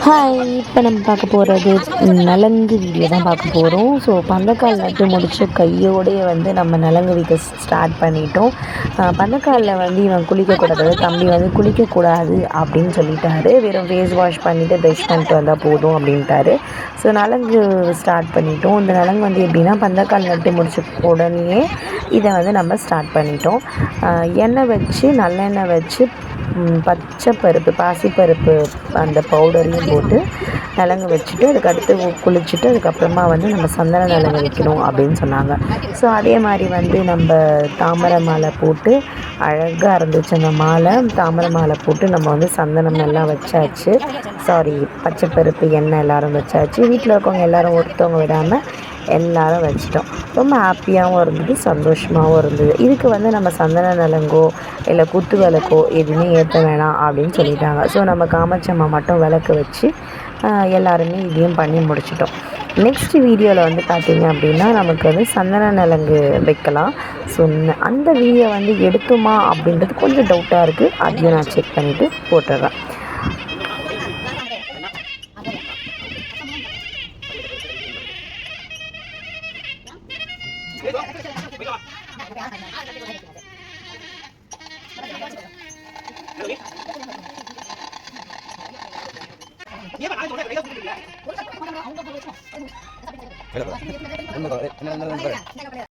Hi, இப்போ நம்ம பார்க்க போகிறது நலங்கு வீடியோ தான் பார்க்க போகிறோம். ஸோ பந்தக்கால் நட்டு முடிச்சு கையோடையே வந்து நம்ம நலங்கு வைக்க ஸ்டார்ட் பண்ணிட்டோம். பந்தக்காலில் வந்து இவன் குளிக்கக்கூடாது, தம்பி வந்து குளிக்கக்கூடாது அப்படின்னு சொல்லிட்டாரு. வெறும் ஃபேஸ் வாஷ் பண்ணிவிட்டு ப்ரஷ் பண்ணிட்டு வந்தால் போதும் அப்படின்ட்டாரு. ஸோ நலங்கு ஸ்டார்ட் பண்ணிட்டோம். இந்த நலங்கு வந்து எப்படின்னா பந்தக்கால் நட்டு முடிச்ச உடனேயே இதை வந்து நம்ம ஸ்டார்ட் பண்ணிட்டோம். எண்ணெய் வச்சு நல்லெண்ணெய் வச்சு பச்சை பருப்பு பாசிப்பருப்பு அந்த பவுடரையும் போட்டு நலங்கு வச்சுட்டு அதுக்கடுத்து குளிச்சுட்டு அதுக்கப்புறமா வந்து நம்ம சந்தன நலங்கு வைக்கணும் அப்படின்னு சொன்னாங்க. ஸோ அதே மாதிரி வந்து நம்ம தாமரை மாலை போட்டு அழகாக இருந்துச்சு. அந்த மாலை தாமரை மாலை போட்டு நம்ம வந்து சந்தனம் எல்லாம் வச்சாச்சு. பச்சைப்பருப்பு எண்ணெய் எல்லோரும் வச்சாச்சு. வீட்டில் இருக்கவங்க எல்லோரும் ஒருத்தவங்க விடாமல் எல்லோரும் வச்சிட்டோம். ரொம்ப ஹாப்பியாகவும் இருந்தது, சந்தோஷமாகவும் இருந்தது. இதுக்கு வந்து நம்ம சந்தன நலங்கோ இல்லை குத்து விளக்கோ எதுவுமே ஏற்ற வேணாம் அப்படின்னு சொல்லிட்டாங்க. ஸோ நம்ம காமாட்சியம்மா மட்டும் விளக்கு வச்சு எல்லாருமே இதையும் பண்ணி முடிச்சிட்டோம். நெக்ஸ்ட் வீடியோவில் வந்து பார்த்திங்க அப்படின்னா நமக்கு வந்து சந்தன நலங்கு வைக்கலாம். ஸோ அந்த வீடியோ வந்து எடுத்தோமா அப்படின்றது கொஞ்சம் டவுட்டாக இருக்குது. அதையும் நான் செக் பண்ணிவிட்டு போட்டுடுறேன்.